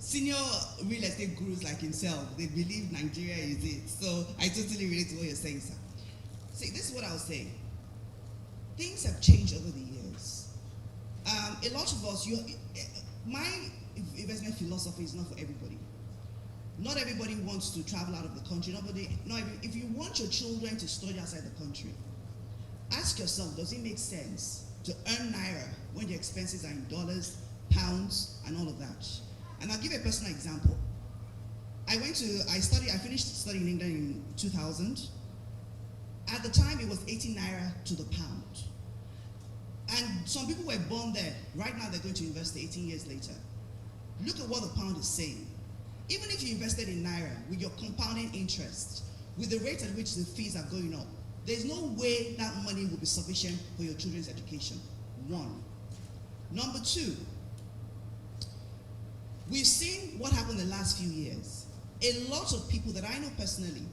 senior real estate gurus like himself, they believe Nigeria is it. So I totally relate to what you're saying, sir. See, this is what I'll say. Things have changed over the years. A lot of us, my investment philosophy is not for everybody. Not everybody wants to travel out of the country. If you want your children to study outside the country, ask yourself, does it make sense to earn naira when the expenses are in dollars, pounds, and all of that? And I'll give a personal example. I finished studying in England in 2000. At the time, it was 18 naira to the pound. And some people were born there. Right now, they're going to university 18 years later. Look at what the pound is saying. Even if you invested in naira with your compounding interest, with the rate at which the fees are going up, there's no way that money will be sufficient for your children's education. One. Number two, we've seen what happened in the last few years. A lot of people that I know personally,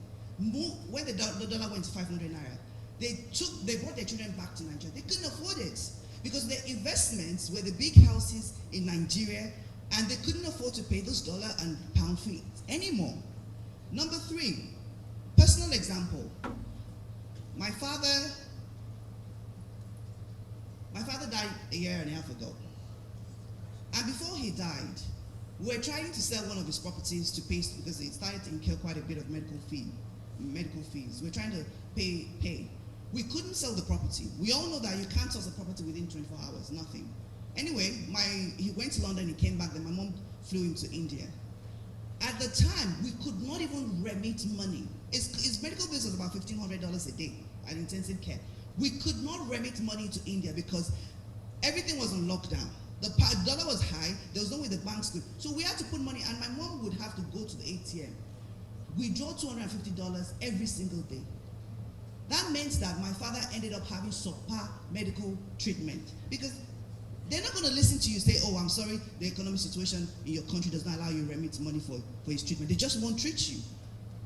when the dollar went to 500 naira, they brought their children back to Nigeria. They couldn't afford it because their investments were the big houses in Nigeria, and they couldn't afford to pay those dollar and pound fees anymore. Number three, personal example. My father died a year and a half ago. And before he died, we were trying to sell one of his properties to pay, because it started to incur quite a bit of medical fees. We're trying to pay. We couldn't sell the property. We all know that you can't sell the property within 24 hours, nothing. Anyway, he went to London, he came back, then my mom flew him to India. At the time, we could not even remit money. His medical bills was about $1,500 a day at intensive care. We could not remit money to India because everything was on lockdown. The dollar was high, there was no way the banks could. So we had to put money, and my mom would have to go to the ATM. We draw $250 every single day. That meant that my father ended up having subpar medical treatment, because they're not going to listen to you say, oh, I'm sorry, the economic situation in your country does not allow you to remit money for his treatment. They just won't treat you,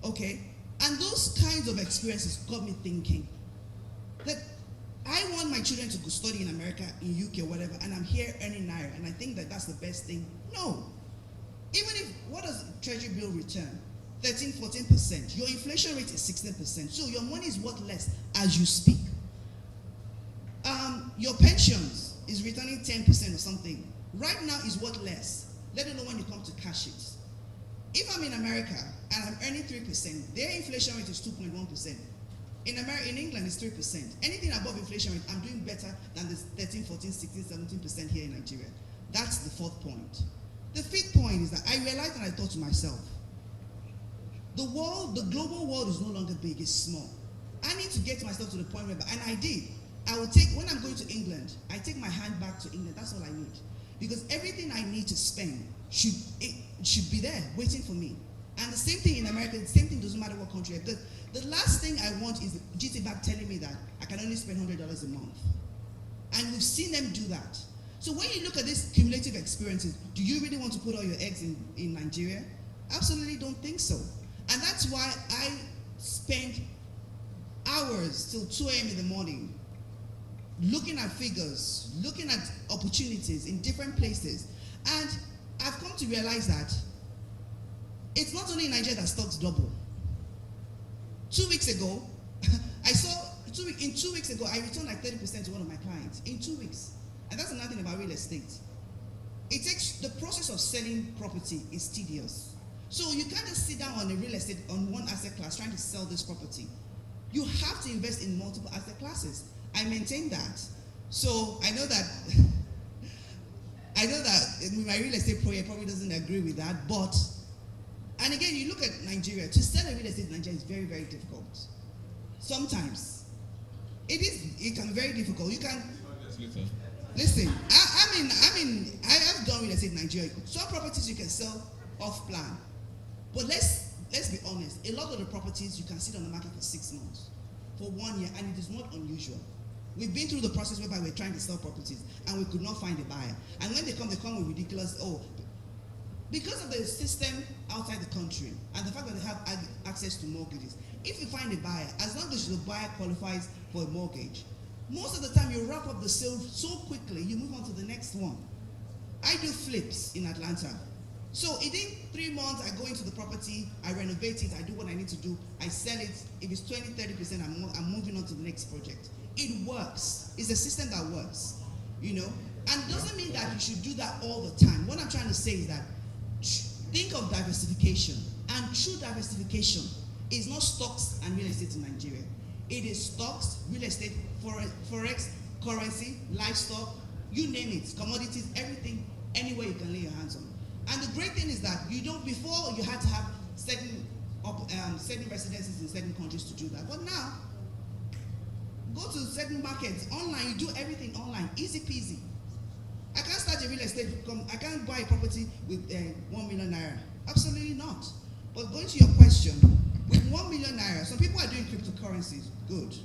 okay? And those kinds of experiences got me thinking that I want my children to go study in America, in UK, or whatever, and I'm here earning naira, and I think that that's the best thing. No. Even if, what does Treasury bill return? 13, 14%. Your inflation rate is 16%. So your money is worth less as you speak. Your pensions is returning 10% or something. Right now is worth less. Let alone when you come to cash it. If I'm in America and I'm earning 3%, their inflation rate is 2.1%. In England, it's 3%. Anything above inflation rate, I'm doing better than the 13, 14, 16, 17% here in Nigeria. That's the fourth point. The fifth point is that I realized and I thought to myself, the global world is no longer big, it's small. I need to get myself to the point where, and I did. When I'm going to England, I take my hand back to England, that's all I need. Because everything I need to spend should be there, waiting for me. And the same thing in America, the same thing doesn't matter what country. The last thing I want is the GT Bank telling me that I can only spend $100 a month. And we've seen them do that. So when you look at these cumulative experiences, do you really want to put all your eggs in Nigeria? Absolutely don't think so. And that's why I spend hours till 2 a.m. in the morning looking at figures, looking at opportunities in different places. And I've come to realize that it's not only in Nigeria that stocks double. 2 weeks ago, I returned like 30% to one of my clients in 2 weeks. And that's another thing about real estate. The process of selling property is tedious. So you can't just sit down on a real estate, on one asset class trying to sell this property. You have to invest in multiple asset classes. I maintain that. So I know that my real estate project probably doesn't agree with that, but, and again, you look at Nigeria, to sell a real estate in Nigeria is very, very difficult. Sometimes. It can be very difficult. You can, listen, I have done real estate in Nigeria. Some properties you can sell off plan. But let's be honest, a lot of the properties you can sit on the market for 6 months, for 1 year, and it is not unusual. We've been through the process whereby we're trying to sell properties and we could not find a buyer. And when they come with ridiculous, because of the system outside the country and the fact that they have access to mortgages, if you find a buyer, as long as the buyer qualifies for a mortgage, most of the time you wrap up the sale so quickly, you move on to the next one. I do flips in Atlanta. So within 3 months, I go into the property, I renovate it, I do what I need to do, I sell it. If it's 20, 30%, I'm moving on to the next project. It works. It's a system that works, you know. And it doesn't mean that you should do that all the time. What I'm trying to say is that think of diversification. And true diversification is not stocks and real estate in Nigeria. It is stocks, real estate, forex, currency, livestock, you name it, commodities, everything, anywhere you can lay your hands on. And the great thing is that you don't, before you had to have certain residences in certain countries to do that. But now, go to certain markets, online, you do everything online, easy peasy. I can't start a real estate, I can't buy a property with 1 million naira. Absolutely not. But going to your question, with 1 million naira, some people are doing cryptocurrencies, good.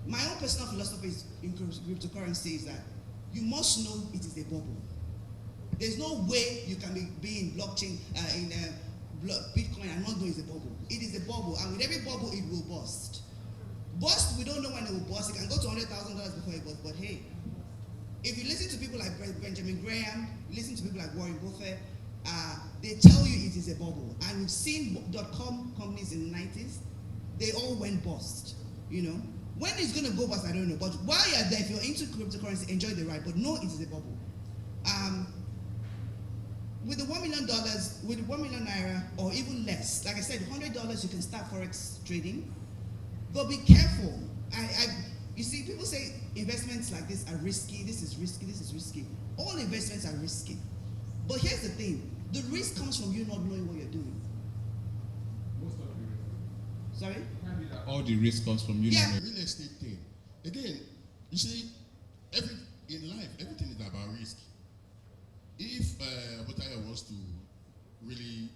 My own personal philosophy in cryptocurrency is that you must know it is a bubble. There's no way you can be in blockchain, Bitcoin and not know it's a bubble. It is a bubble, and with every bubble, it will burst. Burst, we don't know when it will burst. It can go to $100,000 before it bursts, but hey, if you listen to people like Benjamin Graham, listen to people like Warren Buffett, they tell you it is a bubble. And we've seen .com companies in the 90s, they all went bust, you know. When it's going to go bust, I don't know. But while you're there, if you're into cryptocurrency, enjoy the ride, but know it is a bubble. With the $1 million, with 1 million naira, or even less, like I said, $100, you can start forex trading. But be careful. You see, people say investments like this are risky, this is risky, this is risky. All investments are risky. But here's the thing, the risk comes from you not knowing what you're doing. Most of the risk. Sorry? All the risk comes from you not knowing. Real estate thing. Again, you see, in life, everything is about risk. If Motaya wants to really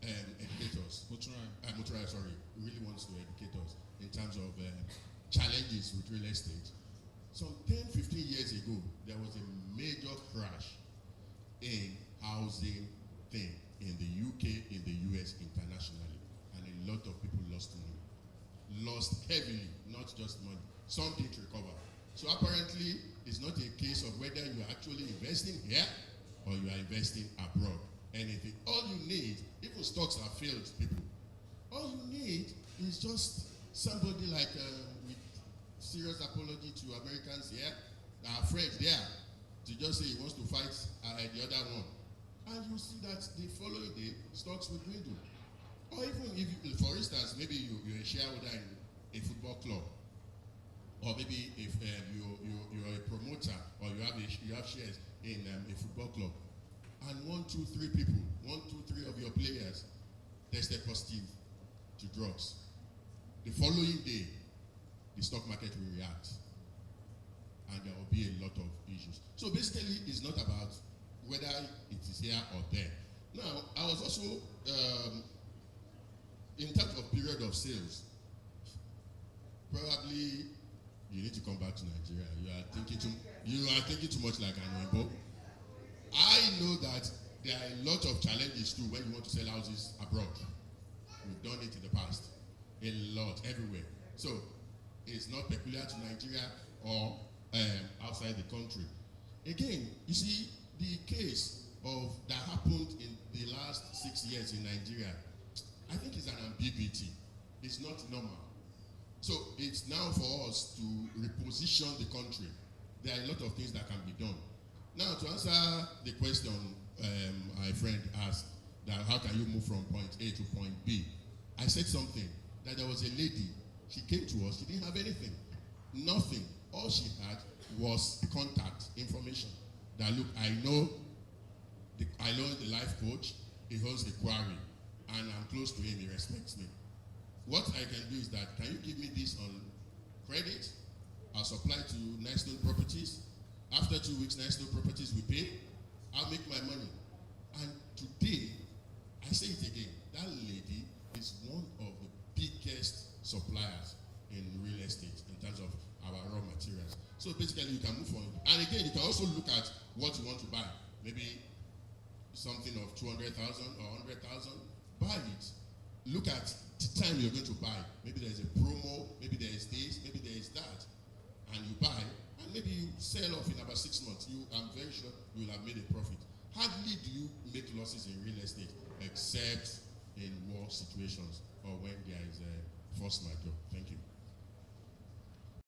educate us, Motaya, really wants to educate us in terms of challenges with real estate. Some 10, 15 years ago, there was a major crash in housing thing in the UK, in the US, internationally. And a lot of people lost money. Lost heavily, not just money. Some didn't recover. So apparently, it's not a case of whether you are actually investing here or you are investing abroad. Anything. All you need, even stocks are failed, people. All you need is just somebody like with serious apology to Americans here, our friends there, to just say he wants to fight the other one. And you see that the following day, stocks will dwindle. Or even if, for instance, maybe you're a shareholder in a football club, or maybe if you're a promoter, or you have shares in a football club, and 1, 2, 3 people, 1, 2, 3 of your players tested positive to drugs. The following day, the stock market will react, and there will be a lot of issues. So basically, it's not about whether it is here or there. Now, I was also, in terms of period of sales, probably you need to come back to Nigeria. You are thinking too much like an Oyibo. I know that there are a lot of challenges too when you want to sell houses abroad. We've done it in the past. A lot, everywhere. So, it's not peculiar to Nigeria or outside the country. Again, you see, the case that happened in the last 6 years in Nigeria, I think it's an ambiguity. It's not normal. So it's now for us to reposition the country. There are a lot of things that can be done. Now, to answer the question my friend asked, that how can you move from point A to point B? I said something, that there was a lady, she came to us, she didn't have anything, nothing. All she had was contact information. That look, I know the life coach, he holds the quarry, and I'm close to him, he respects me. What I can do is that, can you give me this on credit? I'll supply to National Properties. After 2 weeks, National Properties will pay. I'll make my money. And today, I say it again, that lady is one of the biggest suppliers in real estate in terms of our raw materials. So basically, you can move on. And again, you can also look at what you want to buy. Maybe something of 200,000 or 100,000. Buy it. Look at the time you're going to buy. Maybe there's a promo, maybe there is this, maybe there is that. And you buy, and maybe you sell off in about 6 months. I'm very sure you will have made a profit. Hardly do you make losses in real estate except in war situations or when there is a force majeure. Thank you.